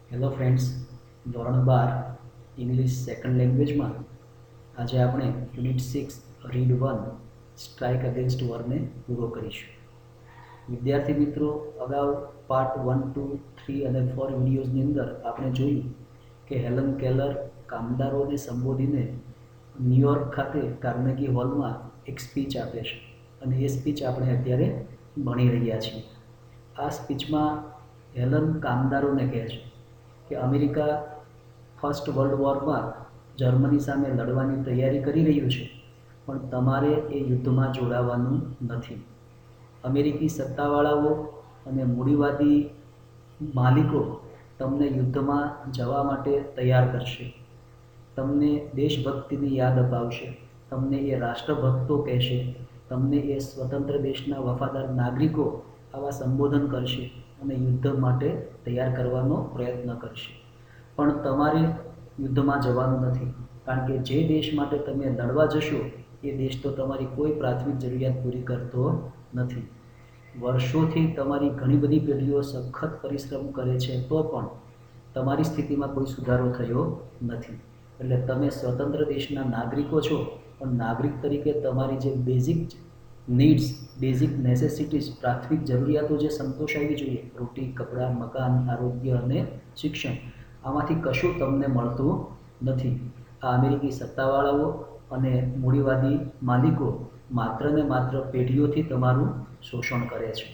Hello friends, ધોરણ 12 English second લેંગ્વેજમાં આજે આપણે યુનિટ 6 રીડ 1 સ્ટ્રાઇક અગેન્સ્ટ વોરને પૂરો કરીશું. વિદ્યાર્થી મિત્રો, અગાઉ પાર્ટ 1, 2, 3 અને 4 વિડીયોઝની અંદર આપણે જોયું કે હેલન કેલર કામદારોને સંબોધીને ન્યુયોર્ક ખાતે કાર્નેગી હોલમાં એક સ્પીચ આપે છે અને એ સ્પીચ આપણે અત્યારે ભણી રહ્યા છીએ. આ સ્પીચમાં હેલન કામદારોને કહે છે કે અમેરિકા ફર્સ્ટ વર્લ્ડ વોરમાં જર્મની સામે લડવાની તૈયારી કરી રહ્યું છે, પણ તમારે એ યુદ્ધમાં જોડાવાનું નથી. અમેરિકી સત્તાવાળાઓ અને મૂડીવાદી માલિકો તમને યુદ્ધમાં જવા માટે તૈયાર કરશે, તમને દેશભક્તિની યાદ અપાવશે, તમને એ રાષ્ટ્રભક્તો કહેશે, તમને એ સ્વતંત્ર દેશના વફાદાર નાગરિકો આવા સંબોધન કરશે અને યુદ્ધ માટે તૈયાર કરવાનો પ્રયત્ન કરશે. પણ તમારે યુદ્ધમાં જવાનું નથી, કારણ કે જે દેશ માટે તમે લડવા જશો એ દેશ તો તમારી કોઈ પ્રાથમિક જરૂરિયાત પૂરી કરતો નથી. વર્ષોથી તમારી ઘણી બધી પેઢીઓ સખત પરિશ્રમ કરે છે તો પણ તમારી સ્થિતિમાં કોઈ સુધારો થયો નથી. એટલે તમે સ્વતંત્ર દેશના નાગરિકો છો, પણ નાગરિક તરીકે તમારી જે બેઝિક નીડ્સ, બેઝિક નેસેસિટીઝ, પ્રાથમિક જરૂરિયાતો જે સંતોષાવી જોઈએ, રોટી, કપડાં, મકાન, આરોગ્ય અને શિક્ષણ, આમાંથી કશું તમને મળતું નથી. આ અમેરિકી સત્તાવાળાઓ અને મૂડીવાદી માલિકો માત્ર ને માત્ર પેઢીઓથી તમારું શોષણ કરે છે.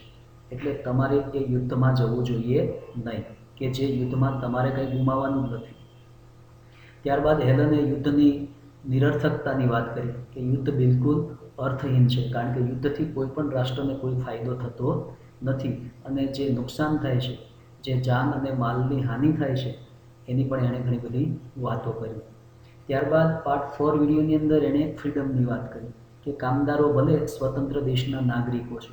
એટલે તમારે એ યુદ્ધમાં જવું જોઈએ નહીં, કે જે યુદ્ધમાં તમારે કંઈ ગુમાવવાનું નથી. ત્યારબાદ હેલને યુદ્ધની નિરર્થકતાની વાત કરી કે યુદ્ધ બિલકુલ અર્થહીન છે, કારણ કે યુદ્ધથી કોઈ પણ રાષ્ટ્રને કોઈ ફાયદો થતો નથી અને જે નુકસાન થાય છે, જે જાન અને માલની હાનિ થાય છે, એની પણ એણે ઘણી બધી વાતો કરી. ત્યારબાદ પાર્ટ 4 વિડીયોની અંદર એણે ફ્રીડમની વાત કરી કે કામદારો ભલે સ્વતંત્ર દેશના નાગરિકો છે,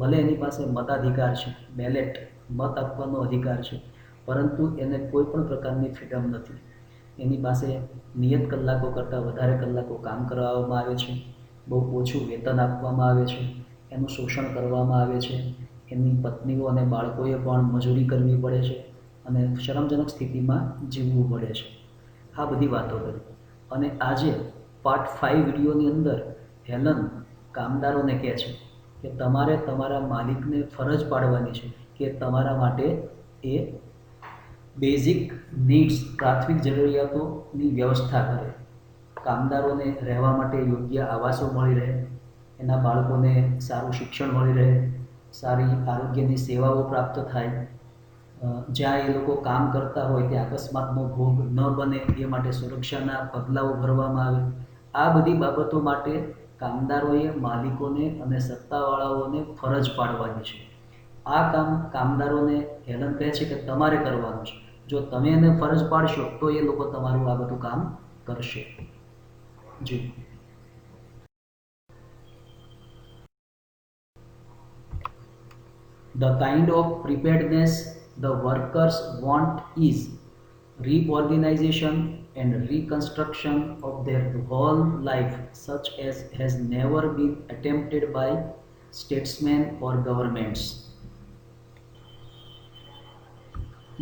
ભલે એની પાસે મતાધિકાર છે, બેલેટ મત આપવાનો અધિકાર છે, પરંતુ એને કોઈ પણ પ્રકારની ફ્રીડમ નથી. એની પાસે નિયત કલાકો કરતાં વધારે કલાકો કામ કરાવવામાં આવે છે, બહુ ઓછું વેતન આપવામાં આવે છે, એનું શોષણ કરવામાં આવે છે, એમની પત્નીઓ અને બાળકોએ પણ મજૂરી કરવી પડે છે અને શરમજનક સ્થિતિમાં જીવવું પડે છે. આ બધી વાતો કરી. અને આજે પાર્ટ 5 વિડીયોની અંદર હેલન કામદારોને કહે છે કે તમારે તમારા માલિકને ફરજ પાડવાની છે કે તમારા માટે એ બેઝિક નીડ્સ, પ્રાથમિક જરૂરિયાતોની વ્યવસ્થા કરે. કામદારોને રહેવા માટે યોગ્ય આવાસો મળી રહે, એના બાળકોને સારું શિક્ષણ મળી રહે, સારી આરોગ્યની સેવાઓ પ્રાપ્ત થાય, જ્યાં એ લોકો કામ કરતા હોય ત્યાં અકસ્માતનો ભોગ ન બને એ માટે સુરક્ષાના પગલાઓ ભરવામાં આવે. આ બધી બાબતો માટે કામદારોએ માલિકોને અને સત્તાવાળાઓને ફરજ પાડવાની છે. આ કામ કામદારોને હેલન કહે છે કે તમારે કરવાનું છે. જો તમે એને ફરજ પાડશો તો એ લોકો તમારું આ બધું કામ કરશે. જી, the kind of preparedness the workers want is reorganization and reconstruction of their whole life, such as has never been attempted by statesmen or governments.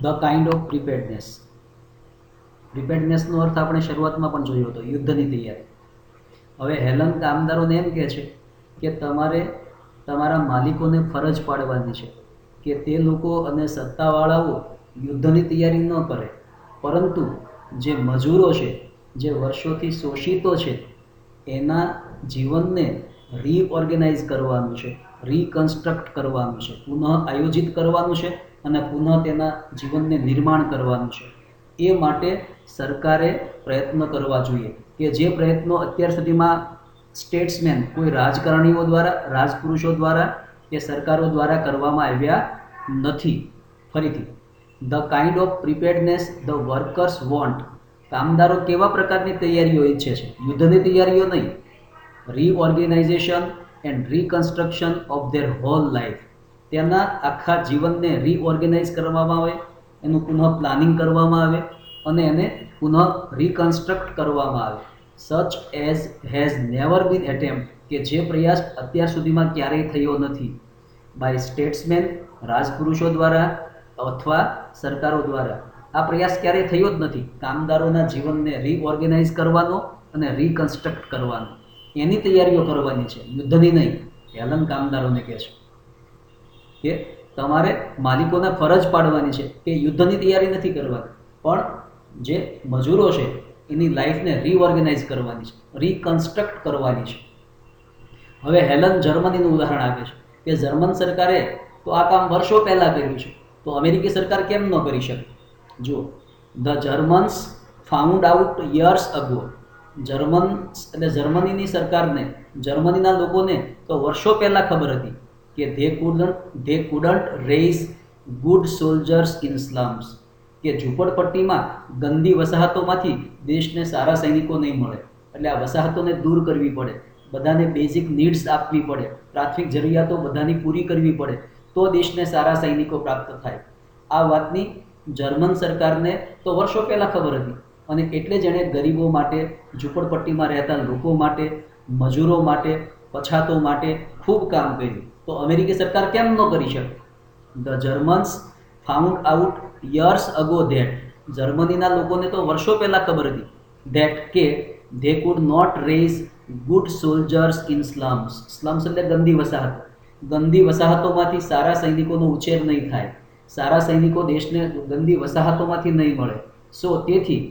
The kind of preparedness. પ્રિપેર્ડનેસનો અર્થ આપણે શરૂઆતમાં પણ જોયો હતો, યુદ્ધની તૈયારી. હવે હેલન કામદારોને એમ કહે છે કે તમારે તમારા માલિકોને ફરજ પાડવાની છે કે તે લોકો અને સત્તાવાળાઓ યુદ્ધની તૈયારી ન કરે, પરંતુ જે મજૂરો છે, જે વર્ષોથી શોષિતો છે, એના જીવનને રીઓર્ગેનાઇઝ કરવાનું છે, રીકન્સ્ટ્રક્ટ કરવાનું છે, પુનઃ આયોજિત કરવાનું છે અને પુનઃ તેના જીવનને નિર્માણ કરવાનું છે. એ માટે સરકારે પ્રયત્ન કરવા જોઈએ કે જે પ્રયત્નો અત્યાર સુધીમાં સ્ટેટ્સમેન, કોઈ રાજકારણીઓ દ્વારા, રાજપુરુષો દ્વારા કે સરકારો દ્વારા કરવામાં આવ્યા નથી. ફરીથી, the kind of preparedness the workers want. કામદારો કેવા પ્રકારની તૈયારીઓ ઈચ્છે છે? યુદ્ધની તૈયારીઓ નહીં. Reorganisation and reconstruction of their whole life. તેના આખા જીવનને રીઓર્ગેનાઇઝ કરવામાં આવે, એનું પુનઃ પ્લાનિંગ કરવામાં આવે અને એને પુનઃ રીકન્સ્ટ્રક્ટ કરવામાં આવે. Such as has never bin attempt, કે જે પ્રયાસ અત્યાર સુધીમાં ક્યારેય થયો નથી, બાય સ્ટેટ્સમેન, રાજપુરુષો દ્વારા અથવા સરકારો દ્વારા, આ પ્રયાસ ક્યારેય થયો જ નથી કામદારોના જીવનને રીઓર્ગેનાઇઝ કરવાનો અને રીકન્સ્ટ્રક્ટ કરવાનો. એની તૈયારીઓ કરવાની છે, યુદ્ધની નહીં. હેલન કામદારોને કહે છે કે તમારે માલિકોને ફરજ પાડવાની છે કે યુદ્ધની તૈયારી નથી કરવાની, પણ જે મજૂરો છે એની લાઈફને રીઓર્ગેનાઇઝ કરવાની છે, રીકન્સ્ટ્રક્ટ કરવાની છે. હવે હેલન જર્મનીનું ઉદાહરણ આપે છે કે જર્મન સરકારે તો આ કામ વર્ષો પહેલાં કર્યું છે, તો અમેરિકી સરકાર કેમ ન કરી શકે? જો the Germans found out years ago. એટલે જર્મનીની સરકારને, જર્મનીના લોકોને તો વર્ષો પહેલાં ખબર હતી કે they couldn't raise good soldiers in slums, કે ઝૂંપડપટ્ટીમાં ગંદી વસાહતોમાંથી દેશને સારા સૈનિકો નહીં મળે. એટલે આ વસાહતોને દૂર કરવી પડે, બધાને બેઝિક નીડ્સ આપવી પડે, પ્રાથમિક જરૂરિયાતો બધાની પૂરી કરવી પડે, તો દેશને સારા સૈનિકો પ્રાપ્ત થાય. આ વાતની જર્મન સરકારને તો વર્ષો પહેલાં ખબર હતી, અને એટલે જ એણે ગરીબો માટે, ઝૂંપડપટ્ટીમાં રહેતા લોકો માટે, મજૂરો માટે, પછાતો માટે ખૂબ કામ કર્યું. તો અમેરિકી સરકાર કેમ ન કરી શકે? The Germans found out years ago that, જર્મનીના લોકોને તો વર્ષો પહેલાં ખબર હતી ધેટ કે they could not raise good soldiers in slums. Slums એટલે ગંદી વસાહત. ગંદી વસાહતોમાંથી સારા સૈનિકોનો ઉછેર નહીં થાય, સારા સૈનિકો દેશને ગંદી વસાહતોમાંથી નહીં મળે. સો તેથી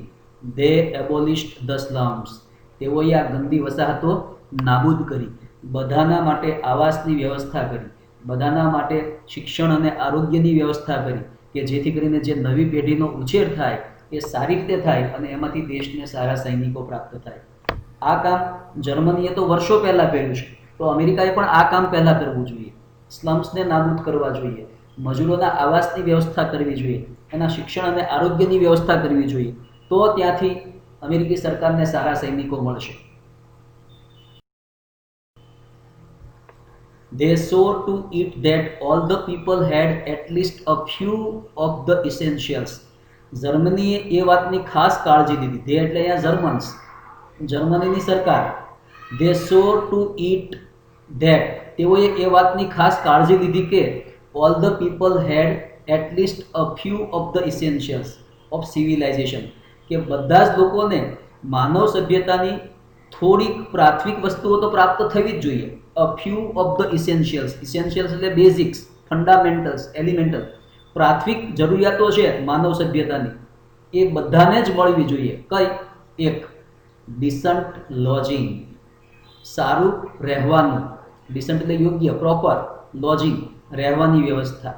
ધે એબોલિશ્ડ ધ સ્લમ્સ, તેઓએ આ ગંદી વસાહતો નાબૂદ કરી, બધાના માટે આવાસની વ્યવસ્થા કરી, બધાના માટે શિક્ષણ અને આરોગ્યની વ્યવસ્થા કરી, કે જેથી કરીને જે નવી પેઢીનો ઉછેર થાય એ સારી રીતે થાય અને એમાંથી દેશને સારા સૈનિકો પ્રાપ્ત થાય. આ કામ જર્મનીએ તો વર્ષો પહેલાં કર્યું છે, તો અમેરિકાએ પણ આ કામ પહેલાં કરવું જોઈએ. સ્લમ્સને નાબૂદ કરવા જોઈએ, મજૂરોના આવાસની વ્યવસ્થા કરવી જોઈએ, એના શિક્ષણ અને આરોગ્યની વ્યવસ્થા કરવી જોઈએ, તો ત્યાંથી અમેરિકી સરકારને સારા સૈનિકો મળશે. They saw to it that all the people had at least a few of the essentials. જર્મનીએ એ વાતની ખાસ કાળજી લીધી. તે એટલે અહીંયા જર્મન્સ, જર્મનીની સરકાર. They saw to it that, તેઓએ એ વાતની ખાસ કાળજી લીધી કે all the people had at least a few of the essentials of civilization, કે બધા જ લોકોને માનવ સભ્યતાની થોડીક પ્રાથમિક વસ્તુઓ તો પ્રાપ્ત થવી જ જોઈએ. અ ફ્યુ ઓફ ધ ઇસેન્શિયલ્સ, ઇસેન્શિયલ્સ એટલે બેઝિક્સ, ફંડામેન્ટલ્સ, એલિમેન્ટલ, પ્રાથમિક જરૂરિયાતો છે માનવ સભ્યતાની, એ બધાને જ મળવી જોઈએ. કઈ? એક, ડિસન્ટ લોજિંગ, સારું રહેવાનું. ડિસન્ટ એટલે યોગ્ય, પ્રોપર. લોજિંગ, રહેવાની વ્યવસ્થા.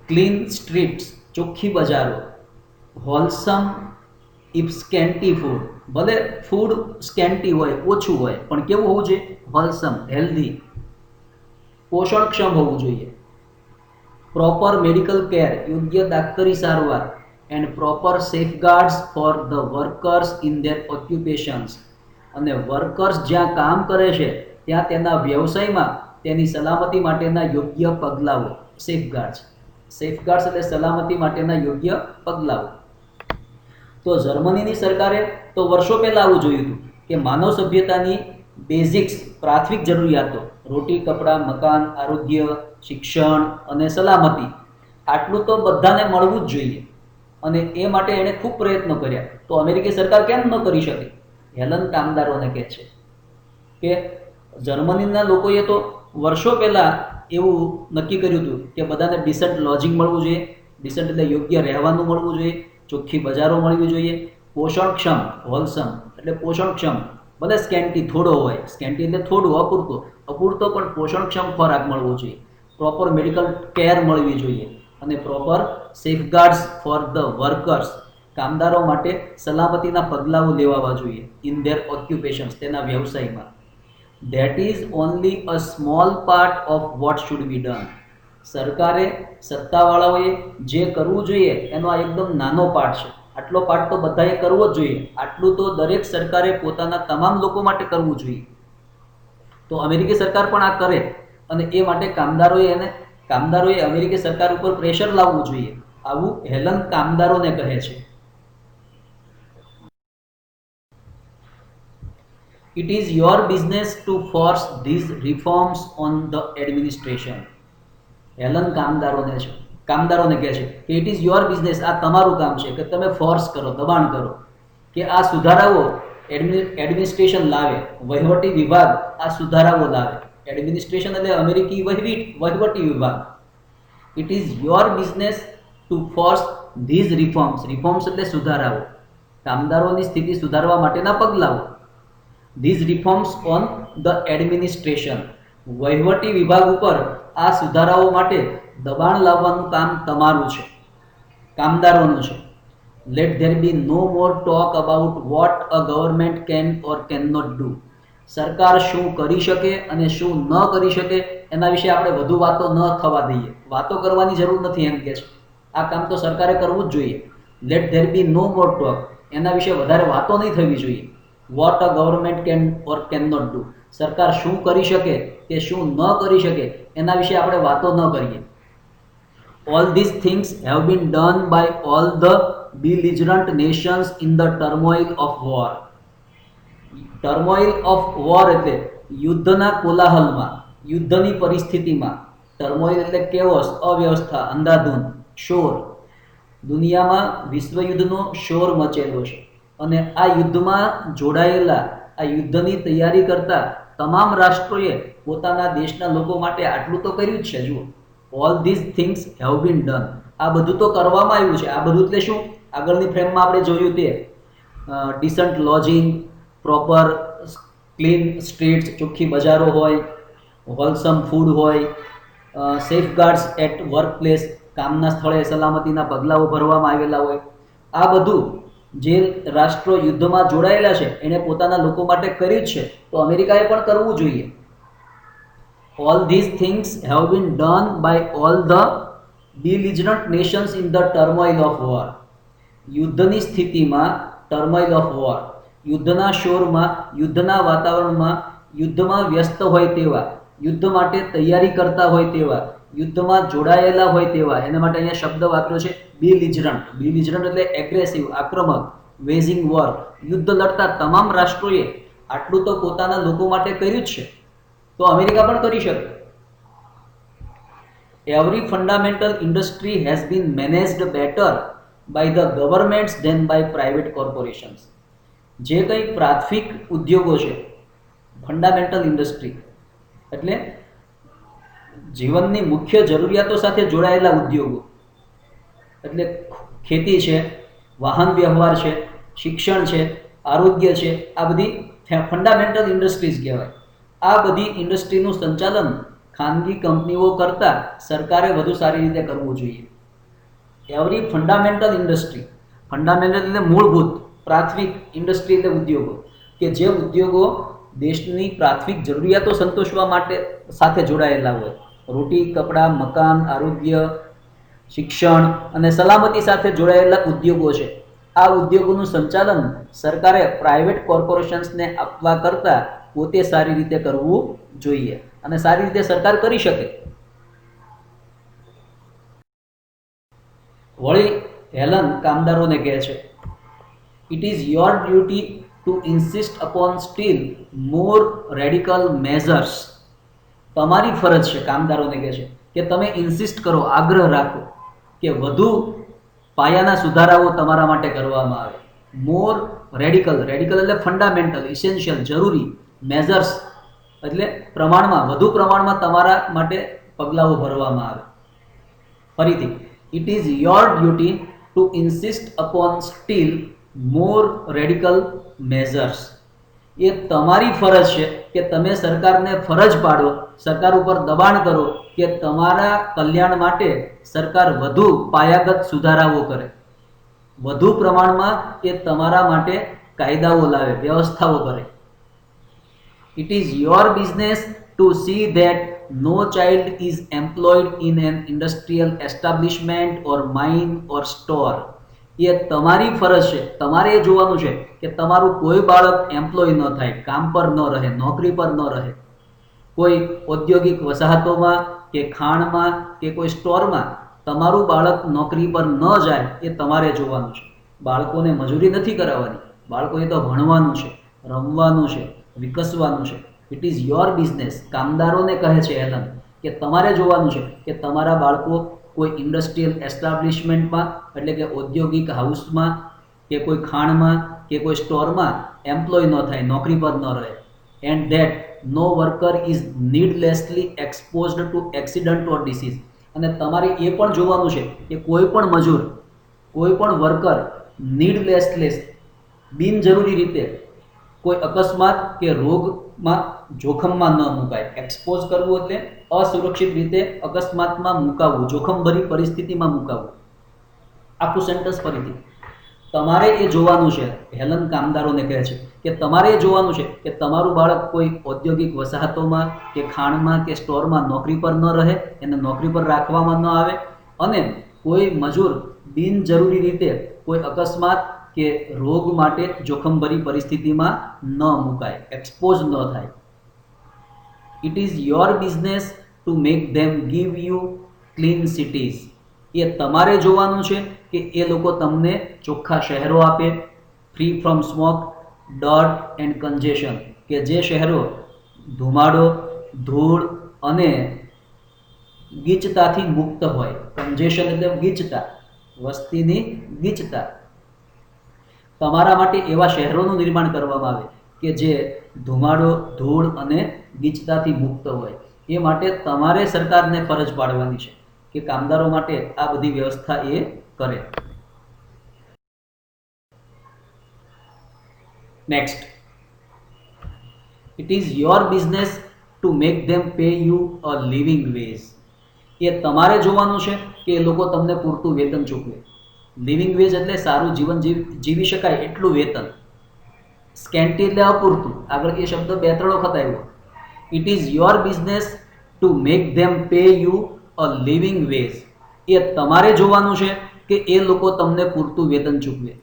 ક્લીન સ્ટ્રીટ્સ, ચોખ્ખી બજારો. હોલસમ ઇફ સ્કેન્ટી ફૂડ, ભલે ફૂડ સ્કેન્ટી હોય, ઓછું હોય, પણ કેવું હોવું જોઈએ? હોલસમ, હેલ્ધી, પોષણક્ષમ હોવું જોઈએ. પ્રોપર મેડિકલ કેર, યોગ્ય દાક્તરી સારવાર. And proper safeguards for the workers in their occupations, અને વર્કર્સ જ્યાં કામ કરે છે ત્યાં તેના વ્યવસાયમાં તેની સલામતી માટેના યોગ્ય પગલાઓ. સેફગાર્ડ્સ, સેફગાર્ડ્સ એટલે સલામતી માટેના યોગ્ય પગલાઓ. તો જર્મનીની સરકારે તો વર્ષો પહેલાં આવું જોયું હતું કે માનવ સભ્યતાની બેઝિક્સ, પ્રાથમિક જરૂરિયાતો, રોટી, કપડાં, મકાન, આરોગ્ય, શિક્ષણ અને સલામતી, આટલું તો બધાને મળવું જ જોઈએ, અને એ માટે એણે ખૂબ પ્રયત્નો કર્યા. તો અમેરિકી સરકાર કેમ ન કરી શકે? હેલન કામદારોને કહે છે કે જર્મનીના લોકોએ તો વર્ષો પહેલાં એવું નક્કી કર્યું હતું કે બધાને ડિસન્ટ લોજિંગ મળવું જોઈએ. ડિસન્ટ એટલે યોગ્ય રહેવાનું મળવું જોઈએ, ચોખ્ખી બજારો મળવી જોઈએ, પોષણક્ષમ, હોલસમ એટલે પોષણક્ષમ, ભલે સ્કેન્ટી થોડો હોય, સ્કેન્ટી એટલે થોડું, અપૂરતો, અપૂરતો પણ પોષણક્ષમ ખોરાક મળવો જોઈએ, પ્રોપર મેડિકલ કેર મળવી જોઈએ, અને proper safeguards for the workers, કામદારો માટે સલામતીના પગલાઓ લેવાવા જોઈએ. ઇન ધેર ઓક્યુપેશન્સ, તેના વ્યવસાયમાં. That is only a small part of what should be done. સરકારે, સત્તાવાળાઓએ જે કરવું જોઈએ એનો આ એકદમ નાનો પાર્ટ છે. આટલો પાર્ટ તો બધાએ કરવો જ જોઈએ. આટલું તો દરેક સરકારે પોતાના તમામ લોકો માટે કરવું જોઈએ. તો અમેરિકી સરકાર પણ આ કરે, અને એ માટે કામદારોએ અમેરિકી સરકાર ઉપર પ્રેશર લાવવું જોઈએ. આવું હેલન કામદારોને કહે છે. It is your business to force these reforms on the administration. Helen કામદારોને છે કામદારોને કહે છે કે ઇટ ઇઝ યોર બિઝનેસ, આ તમારું કામ છે કે તમે ફોર્સ કરો, દબાણ કરો કે આ સુધારાઓ એડમિનિસ્ટ્રેશન લાવે, વહીવટી વિભાગ આ સુધારાઓ લાવે. એડમિનિસ્ટ્રેશન એટલે અમેરિકી વહીવટી વિભાગ. It is your business to force these reforms. Reforms એટલે સુધારાઓ, કામદારોની સ્થિતિ સુધારવા માટેના પગલાઓ. These reforms on the administration. વહીવટી વિભાગ ઉપર આ સુધારાઓ માટે દબાણ લાવવાનું કામ તમારું છે, કામદારોનું છે. Let there be no more talk about what a government can or can not do. સરકાર શું કરી શકે અને શું ન કરી શકે એના વિશે આપણે વધુ વાતો ન થવા દઈએ. વાતો કરવાની જરૂર નથી એમ કે છે. આ કામ તો સરકારે કરવું જ જોઈએ. Let there be no more talk. એના વિશે વધારે વાતો નહીં થવી જોઈએ. What a government can or can not do. સરકાર શું કરી શકે કે શું ન કરી શકે એના વિશે આપણે વાતો ન કરીએ. All these things have been done by all the belligerent nations in the turmoil of war. Turmoil of war એટલે યુદ્ધના કોલાહલમાં, યુદ્ધની પરિસ્થિતિમાં. ટર્મોઇલ એટલે કેઓસ, અવ્યવસ્થા, અંધાધૂંધ, શોર. દુનિયામાં વિશ્વયુદ્ધનો શોર મચેલો છે અને આ યુદ્ધમાં જોડાયેલા, આ યુદ્ધની તૈયારી કરતા તમામ રાષ્ટ્રોએ પોતાના દેશના લોકો માટે આટલું તો કર્યું જ છે. જુઓ, all these things have been done. આ બધું તો કરવામાં આવ્યું છે. આ બધું એટલે શું? આગળની ફ્રેમમાં આપણે જોયું તે decent lodging, proper clean streets, ચોખ્ખી બજારો હોય, હોલસમ ફૂડ હોય, સેફગાર્ડ્સ એટ વર્ક પ્લેસ, કામના સ્થળે સલામતીના પગલાઓ ભરવામાં આવેલા હોય. આ બધું જે રાષ્ટ્રો યુદ્ધમાં જોડાયેલા છે એણે પોતાના લોકો માટે કર્યું જ છે, તો અમેરિકાએ પણ કરવું જોઈએ. All these things have been done by all the belligerent nations in the turmoil of war. યુદ્ધની સ્થિતિમાં, ટર્મોઇલ ઓફ વોર, યુદ્ધના શોરમાં, યુદ્ધના વાતાવરણમાં, યુદ્ધમાં વ્યસ્ત હોય તેવા, યુદ્ધ માટે તૈયારી કરતા હોય તેવા, યુદ્ધમાં જોડાયેલા હોય તેવા. એના માટે અહીંયા શબ્દ વાપર્યો છે બેલિજરન્ટ. બેલિજરન્ટ એટલે એગ્રેસિવ, આક્રમક. વેઝિંગ વોર, યુદ્ધ લડતા તમામ રાષ્ટ્રોએ આટલું તો પોતાના લોકો માટે કર્યું જ છે, તો અમેરિકા પણ કરી શકે. Every fundamental industry has been managed better by the governments than by private corporations. જે કંઈ પ્રાથમિક ઉદ્યોગો છે, ફંડામેન્ટલ ઇન્ડસ્ટ્રી એટલે જીવનની મુખ્ય જરૂરિયાતો સાથે જોડાયેલા ઉદ્યોગો, એટલે ખેતી છે, વાહન વ્યવહાર છે, શિક્ષણ છે, આરોગ્ય છે, આ બધી ફંડામેન્ટલ ઇન્ડસ્ટ્રીઝ કહેવાય. આ બધી ઇન્ડસ્ટ્રીનું સંચાલન ખાનગી કંપનીઓ કરતાં સરકારે વધુ સારી રીતે કરવું જોઈએ. એવરી ફંડામેન્ટલ ઇન્ડસ્ટ્રી, ફંડામેન્ટલ એટલે મૂળભૂત, પ્રાથમિક, ઇન્ડસ્ટ્રી એટલે ઉદ્યોગો, કે જે ઉદ્યોગો દેશની પ્રાથમિક જરૂરિયાતો સંતોષવા માટે સાથે જોડાયેલા હોય. રોટી, કપડાં, મકાન, આરોગ્ય, શિક્ષણ અને સલામતી સાથે જોડાયેલા ઉદ્યોગો છે. આ ઉદ્યોગોનું સંચાલન સરકારે પ્રાઇવેટ કોર્પોરેશન્સને આપવા કરતાં પોતે સારી રીતે કરવું જોઈએ, અને સારી રીતે સરકાર કરી શકે. વળી હેલન કામદારોને કહે છે, it is your duty to insist upon still more radical measures. તમારી ફરજ છે, કામદારોને કહે છે કે તમે ઇન્સિસ્ટ કરો, આગ્રહ રાખો કે વધુ પાયાના સુધારાઓ તમારા માટે કરવામાં આવે. મોર રેડિકલ, રેડિકલ એટલે ફંડામેન્ટલ, ઇસેન્શિયલ, જરૂરી. મેઝર્સ એટલે પ્રમાણમાં, વધુ પ્રમાણમાં તમારા માટે પગલાઓ ભરવામાં આવે. ફરીથી, it is your duty to insist upon still more radical measures. એ તમારી ફરજ છે કે તમે સરકારને ફરજ પાડો, સરકાર ઉપર દબાણ કરો કે તમારા કલ્યાણ માટે સરકાર વધુ પાયાગત સુધારાઓ કરે, વધુ પ્રમાણમાં એ તમારા માટે કાયદાઓ લાવે, વ્યવસ્થાઓ કરે. It is your business to see that no child is employed in an industrial establishment or mine or store. એ તમારી ફરજ છે, તમારે એ જોવાનું છે કે તમારું કોઈ બાળક એમ્પ્લોય ન થાય, કામ પર ન રહે, નોકરી પર ન રહે. કોઈ ઔદ્યોગિક વસાહતોમાં કે ખાણમાં કે કોઈ સ્ટોરમાં તમારું બાળક નોકરી પર ન જાય, એ તમારે જોવાનું છે. બાળકોને મજૂરી નથી કરાવવાની, બાળકોએ તો ભણવાનું છે, રમવાનું છે, વિકસવાનું છે. It is your business. કામદારોને કહે છે હેલન કે તમારે જોવાનું છે કે તમારા બાળકો કોઈ ઇન્ડસ્ટ્રીયલ એસ્ટાબ્લિશમેન્ટમાં એટલે કે ઔદ્યોગિક હાઉસમાં કે કોઈ ખાણમાં કે કોઈ સ્ટોરમાં એમ્પ્લોય ન થાય, નોકરી પર ન રહે. And that no worker is needlessly exposed to accident or disease. અને તમારે એ પણ જોવાનું છે કે કોઈ પણ મજૂર, કોઈ પણ વર્કર નીડલેસલેસ બિનજરૂરી રીતે કોઈ અકસ્માત કે રોગમાં જોખમમાં ન મુકાય. એક્સપોઝ કરવું એટલે અસુરક્ષિત રીતે અકસ્માતમાં મુકાવવું, જોખમભરી પરિસ્થિતિમાં મુકાવવું. આખું સેન્ટેન્સ ફરીથી તમારે એ જોવાનું છે. હેલન કામદારોને કહે છે કે તમારે એ જોવાનું છે કે તમારું બાળક કોઈ ઔદ્યોગિક વસાહતોમાં કે ખાણમાં કે સ્ટોરમાં નોકરી પર ન રહે, એને નોકરી પર રાખવામાં ન આવે, અને કોઈ મજૂર બિનજરૂરી રીતે કોઈ અકસ્માત કે રોગ માટે જોખમભરી પરિસ્થિતિમાં ન મુકાય, એક્સપોઝ ન થાય. It is your business to make them give you clean cities. એ તમારે જોવાનું છે કે એ લોકો તમને ચોખ્ખા શહેરો આપે, free from smoke, dirt and congestion, કે જે શહેરો ધુમાડો, ધૂળ અને ગીચતાથી મુક્ત હોય. કન્જેશન એટલે ગીચતા, વસ્તીની ગીચતા. તમારા માટે એવા શહેરોનું નિર્માણ કરવામાં આવે કે જે ધુમાડો, ધૂળ અને ગીચતાથી મુક્ત હોય. એ માટે તમારે સરકારને ફરજ પાડવાની છે કે કામદારો માટે આ બધી વ્યવસ્થા એ કરે. Next, it is your business to make them pay you a living wage. એ તમારે જોવાનું છે કે એ લોકો તમને પૂરતું વેતન ચૂકવે. લિવિંગ વેજ એટલે સારું જીવન જીવી શકાય એટલું વેતન. સ્કેન્ટી એટલે અપૂરતું. આગળ એ શબ્દ 2-3 વખત આવ્યો. It is your business to make them pay you a living wage. એ તમારે જોવાનું છે કે એ લોકો તમને પૂરતું વેતન ચૂકવે.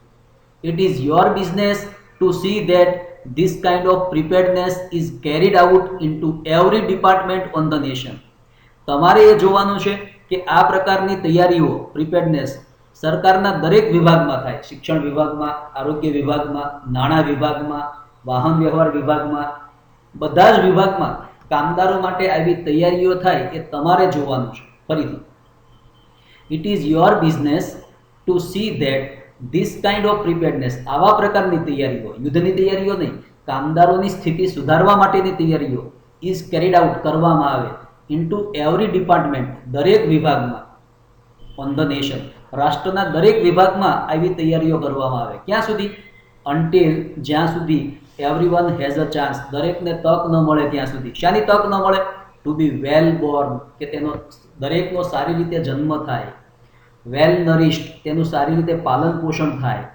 It is your business to see that this kind of preparedness is carried out into every department on the nation. તમારે એ જોવાનું છે કે આ પ્રકારની તૈયારીઓ, પ્રિપેર્ડનેસ, સરકારના દરેક વિભાગમાં થાય. શિક્ષણ વિભાગમાં, આરોગ્ય વિભાગમાં, નાણાં વિભાગમાં, વાહન વ્યવહાર વિભાગમાં, બધા જ વિભાગમાં કામદારો માટે આવી તૈયારીઓ થાય એ તમારે જોવાનું છે. ફરીથી, it is your business to see that this kind of preparedness, આવા પ્રકારની તૈયારીઓ, યુદ્ધની તૈયારીઓ નહીં, કામદારોની સ્થિતિ સુધારવા માટેની તૈયારીઓ ઇઝ કેરીડ આઉટ, કરવામાં આવે, ઇન્ટુ એવરી ડિપાર્ટમેન્ટ, દરેક વિભાગમાં, ઓન ધ નેશન, રાષ્ટ્રના દરેક વિભાગમાં આવી તૈયારીઓ કરવામાં આવે. ક્યાં સુધી? અન્ટિલ, જ્યાં સુધી એવરીવન હેઝ અ ચાન્સ, દરેકને તક ન મળે ત્યાં સુધી. શાની તક ન મળે? ટુ બી વેલ બોર્ન, કે તેનો દરેકનો સારી રીતે જન્મ થાય. વેલ નરિશ્ડ, તેનું સારી રીતે પાલન પોષણ થાય.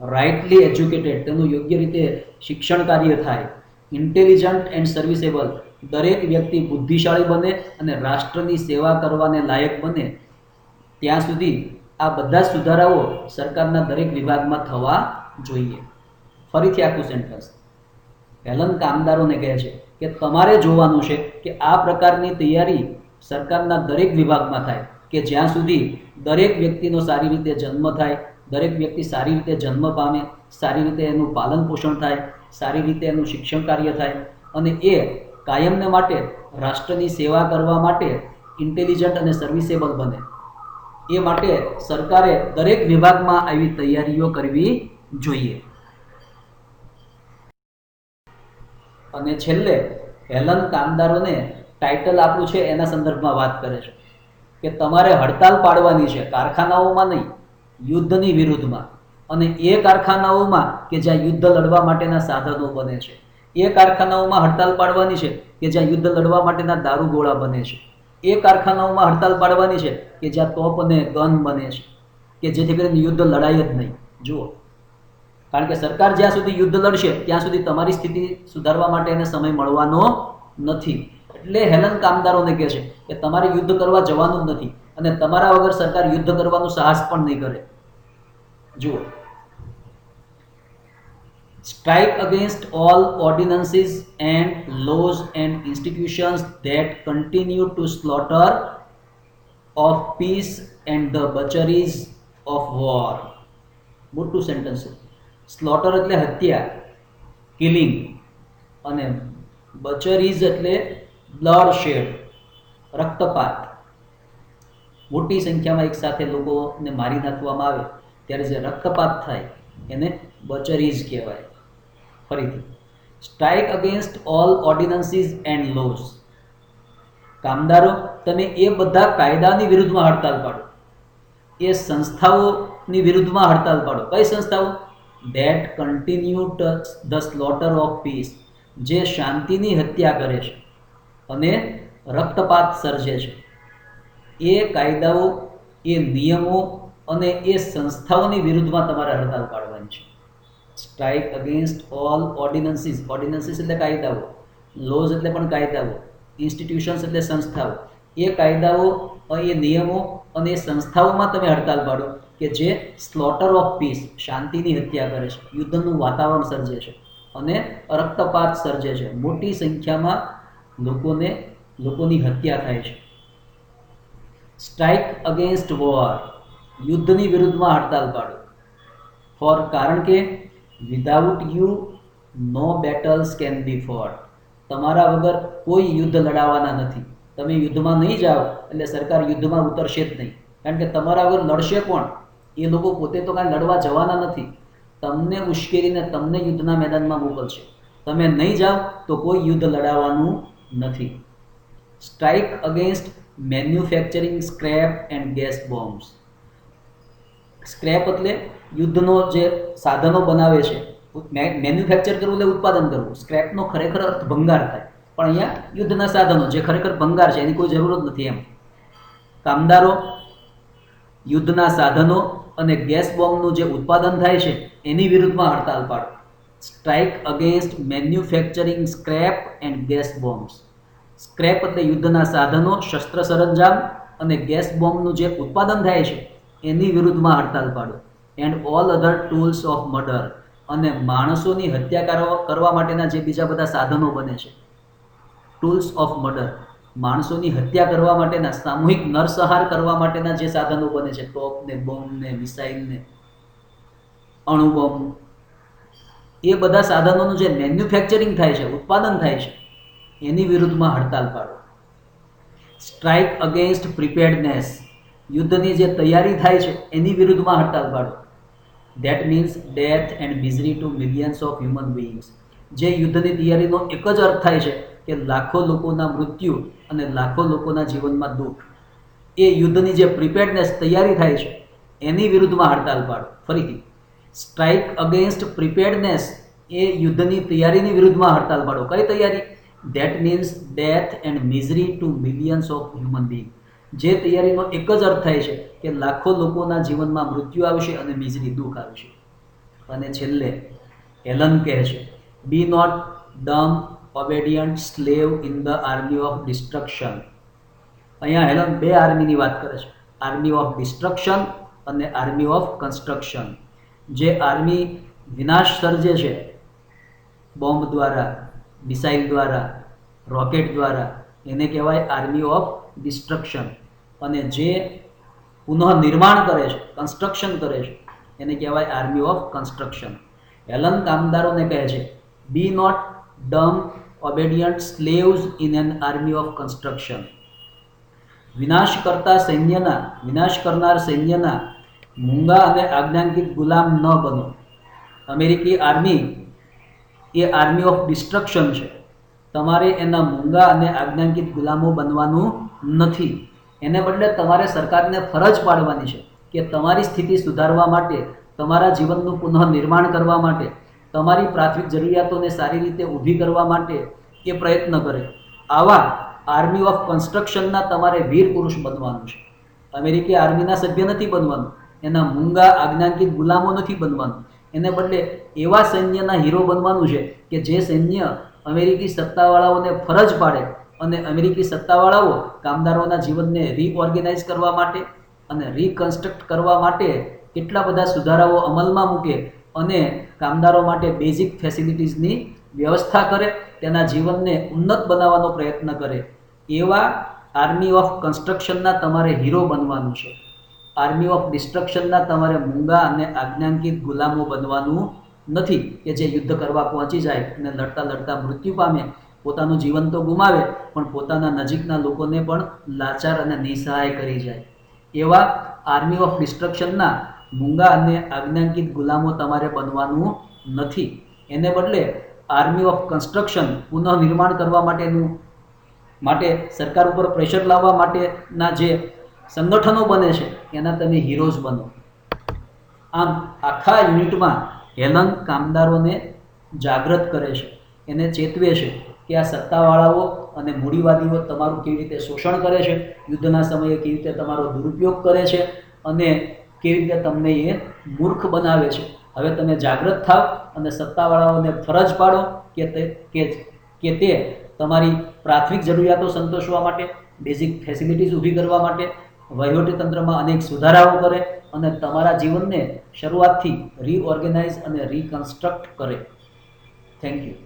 રાઇટલી એજ્યુકેટેડ, તેનું યોગ્ય રીતે શિક્ષણ કાર્ય થાય. ઇન્ટેલિજન્ટ એન્ડ સર્વિસેબલ, દરેક વ્યક્તિ બુદ્ધિશાળી બને અને રાષ્ટ્રની સેવા કરવાને લાયક બને, ત્યાં સુધી આ બધા સુધારાઓ સરકારના દરેક વિભાગમાં થવા જોઈએ. ફરીથી આખું સેન્ટેન્સ. હેલન કામદારોને કહે છે કે તમારે જોવાનું છે કે આ પ્રકારની તૈયારી સરકારના દરેક વિભાગમાં થાય કે જ્યાં સુધી દરેક વ્યક્તિનો સારી રીતે જન્મ થાય, દરેક વ્યક્તિ સારી રીતે જન્મ પામે, સારી રીતે એનું પાલન પોષણ થાય, સારી રીતે એનું શિક્ષણ કાર્ય થાય, અને એ કાયમને માટે રાષ્ટ્રની સેવા કરવા માટે ઇન્ટેલિજન્ટ અને સર્વિસેબલ બને. એ માટે સરકારે દરેક વિભાગમાં આવી તૈયારીઓ કરવી જોઈએ. અને છેલ્લે હેલન કામદારોને ટાઇટલ આપ્યું છે એના સંદર્ભમાં વાત કરે છે કે તમારે હડતાલ પાડવાની છે, કારખાનાઓમાં નહીં, યુદ્ધની વિરુદ્ધમાં. અને એ કારખાનાઓમાં કે જ્યાં યુદ્ધ લડવા માટેના સાધનો બને છે, એ કારખાનાઓમાં હડતાલ પાડવાની છે કે જ્યાં યુદ્ધ લડવા માટેના દારૂગોળા બને છે. એ કારખાનાઓમાં હડતાલ પાડવાની છે કે જ્યાં તોપ અને ગન બને છે, કે જેથી કરીને યુદ્ધ લડાય જ નહીં. જુઓ, કારણ કે સરકાર જ્યાં સુધી યુદ્ધ લડશે ત્યાં સુધી તમારી સ્થિતિ સુધારવા માટે એને સમય મળવાનો નથી. એટલે હેલન કામદારોને કહે છે કે તમારે યુદ્ધ કરવા જવાનું જ નથી, અને તમારા વગર સરકાર યુદ્ધ કરવાનું સાહસ પણ નહીં કરે. જુઓ, strike against all ordinances and laws and institutions that continue to slaughter of peace and the butcheries of war. મોટું સેન્ટેન્સ છે. સ્લોટર એટલે હત્યા, કિલિંગ, અને બચરીઝ એટલે બ્લડ શેડ, રક્તપાત. મોટી સંખ્યામાં એક સાથે લોકોને મારી નાખવામાં આવે ત્યારે જે રક્તપાત થાય એને બચરીઝ કહેવાય. ફરીથી, strike against all ordinances and laws. કામદારો, તમે એ બધા કાયદાની વિરુદ્ધમાં હડતાલ પાડો, એ સંસ્થાઓની વિરુદ્ધમાં હડતાલ પાડો. કઈ સંસ્થાઓ? That continue the slaughter of piece, જે શાંતિની હત્યા કરે છે અને રક્તપાત સર્જે છે. એ કાયદાઓ, એ નિયમો અને એ સંસ્થાઓની વિરુદ્ધમાં તમારે હડતાલ પાડવાની છે. Strike against all ordinances. Ordinances એટલે કાયદાઓ, લોઝ એટલે પણ કાયદાઓ, ઇન્સ્ટિટ્યુશન્સ એટલે સંસ્થાઓ. એ કાયદાઓ, એ નિયમો અને એ સંસ્થાઓમાં તમે હડતાલ પાડો કે જે સ્લોટર ઓફ પીસ, શાંતિની હત્યા કરે છે, યુદ્ધનું વાતાવરણ સર્જે છે અને રક્તપાત સર્જે છે. મોટી સંખ્યામાં લોકોની હત્યા થાય છે. Strike against war. યુદ્ધની વિરુદ્ધમાં હડતાલ પાડો. કારણ કે without you no battles can be fought. તમારા વગર કોઈ યુદ્ધ લડાવવાના નથી. તમે યુદ્ધમાં નહીં જાઓ એટલે સરકાર યુદ્ધમાં ઉતરશે જ નહીં. કારણ કે તમારા વગર લડશે કોણ? એ લોકો પોતે તો કાંઈ લડવા જવાના નથી. તમને ઉશ્કેરીને તમને યુદ્ધના મેદાનમાં મોકલશે. તમે નહીં જાઓ તો કોઈ યુદ્ધ લડાવવાનું નથી. Strike against manufacturing scrap and gas bombs. Scrap એટલે યુદ્ધનો જે સાધનો બનાવે છે. મેન્યુફેક્ચર કરવું એટલે ઉત્પાદન કરવું. સ્ક્રેપનો ખરેખર અર્થ ભંગાર થાય, પણ અહીંયા યુદ્ધના સાધનો જે ખરેખર ભંગાર છે એની કોઈ જરૂર નથી એમ. કામદારો, યુદ્ધના સાધનો અને ગેસ બોમ્બનું જે ઉત્પાદન થાય છે એની વિરુદ્ધમાં હડતાલ પાડો. Strike against manufacturing scrap and gas bombs. Scrap એટલે યુદ્ધના સાધનો, શસ્ત્ર સરંજામ અને ગેસ બોમ્બનું જે ઉત્પાદન થાય છે એની વિરુદ્ધમાં હડતાલ પાડો. And all other tools of murder. અને માણસોની હત્યા કરવા માટેના જે બીજા બધા સાધનો બને છે, ટૂલ્સ ઓફ મર્ડર, માણસોની હત્યા કરવા માટેના, સામૂહિક નરસંહાર કરવા માટેના જે સાધનો બને છે, તોપને, બોમ્બને, મિસાઇલને, અણુબોમ્બ, એ બધા સાધનોનું જે મેન્યુફેક્ચરિંગ થાય છે, ઉત્પાદન થાય છે, એની વિરુદ્ધમાં હડતાલ પાડો. Strike against preparedness. યુદ્ધની જે તૈયારી થાય છે એની વિરુદ્ધમાં હડતાલ પાડો. That means death and misery to millions of human beings. જે યુદ્ધની તૈયારીનો એક જ અર્થ થાય છે કે લાખો લોકોના મૃત્યુ અને લાખો લોકોના જીવનમાં દુઃખ. એ યુદ્ધની જે પ્રિપેર્ડનેસ, તૈયારી થાય છે એની વિરુદ્ધમાં હડતાલ પાડો. ફરીથી, સ્ટ્રાઇક અગેન્સ્ટ પ્રિપેર્ડનેસ, એ યુદ્ધની તૈયારીની વિરુદ્ધમાં હડતાલ પાડો. કઈ તૈયારી? That means death and misery to millions of human being. જે તૈયારીનો એક જ અર્થ થાય છે કે લાખો લોકોના જીવનમાં મૃત્યુ આવશે અને મિઝરી, દુઃખ આવશે. અને છેલ્લે હેલન કહે છે, be not dumb obedient slave in the army of destruction. અહીંયા હેલન બે આર્મીની વાત કરે છે, આર્મી ઓફ ડિસ્ટ્રક્શન અને આર્મી ઓફ કન્સ્ટ્રક્શન. જે આર્મી વિનાશ સર્જે છે બોમ્બ દ્વારા, મિસાઇલ દ્વારા, રોકેટ દ્વારા, એને કહેવાય આર્મી ઓફ ડિસ્ટ્રક્શન. અને જે પુનઃનિર્માણ કરે છે, કન્સ્ટ્રક્શન કરે છે, એને કહેવાય આર્મી ઓફ કન્સ્ટ્રક્શન. હેલન કામદારોને કહે છે, be not dumb obedient slaves in an army of construction. વિનાશ કરનાર સૈન્યના મૂંગા અને આજ્ઞાંકિત ગુલામ ન બનો. અમેરિકી army A army of destruction છે. તમારે એના મૂંગા અને આજ્ઞાંકિત ગુલામો બનવાનું નથી. એને બદલે તમારે સરકારને ફરજ પાડવાની છે કે તમારી સ્થિતિ સુધારવા માટે, તમારા જીવનનું પુનઃનિર્માણ કરવા માટે, તમારી પ્રાથમિક જરૂરિયાતોને સારી રીતે ઊભી કરવા માટે એ પ્રયત્ન કરે. આવા આર્મી ઓફ કન્સ્ટ્રક્શનના તમારે વીર પુરુષ બનવાનું છે. અમેરિકી આર્મીના સભ્ય નથી બનવાનું, એના મૂંગા આજ્ઞાંકિત ગુલામો નથી બનવાનું. એને બદલે એવા સૈન્યના હીરો બનવાનું છે કે જે સૈન્ય અમેરિકી સત્તાવાળાઓને ફરજ પાડે અને અમેરિકી સત્તાવાળાઓ કામદારોના જીવનને રીઓર્ગેનાઇઝ કરવા માટે અને રીકન્સ્ટ્રક્ટ કરવા માટે કેટલા બધા સુધારાઓ અમલમાં મૂકે અને કામદારો માટે બેઝિક ફેસિલિટીઝની વ્યવસ્થા કરે, તેના જીવનને ઉન્નત બનાવવાનો પ્રયત્ન કરે. એવા આર્મી ઓફ કન્સ્ટ્રક્શનના તમારે હીરો બનવાનું છે. આર્મી ઓફ ડિસ્ટ્રક્શનના તમારે મૂંગા અને આજ્ઞાંકિત ગુલામો બનવાનું નથી કે જે યુદ્ધ કરવા પહોંચી જાય અને લડતા લડતા મૃત્યુ પામે, પોતાનું જીવન તો ગુમાવે પણ પોતાના નજીકના લોકોને પણ લાચાર અને નિસહાય કરી જાય. એવા આર્મી ઓફ ડિસ્ટ્રક્શનના મૂંગા અને આજ્ઞાંકિત ગુલામો તમારે બનવાનું નથી. એને બદલે આર્મી ઓફ કન્સ્ટ્રક્શન, પુનઃનિર્માણ કરવા માટે સરકાર ઉપર પ્રેશર લાવવા માટેના જે સંગઠનો બને છે એના તમે હીરોઝ બનો. આમ આખા યુનિટમાં હેલન કામદારોને જાગૃત કરે છે, એને ચેતવે છે કે આ સત્તાવાળાઓ અને મૂડીવાદીઓ તમારું કેવી રીતે શોષણ કરે છે, યુદ્ધના સમયે કેવી રીતે તમારો દુરુપયોગ કરે છે અને કેવી રીતે તમને એ મૂર્ખ બનાવે છે. હવે તમે જાગૃત થાવ અને સત્તાવાળાઓને ફરજ પાડો કે તે તમારી પ્રાથમિક જરૂરિયાતો સંતોષવા માટે, બેઝિક ફેસિલિટીઝ ઊભી કરવા માટે વહીવટીતંત્રમાં અનેક સુધારાઓ કરે અને તમારા જીવનને શરૂઆતથી રીઓર્ગેનાઇઝ અને રીકન્સ્ટ્રક્ટ કરે. Thank you.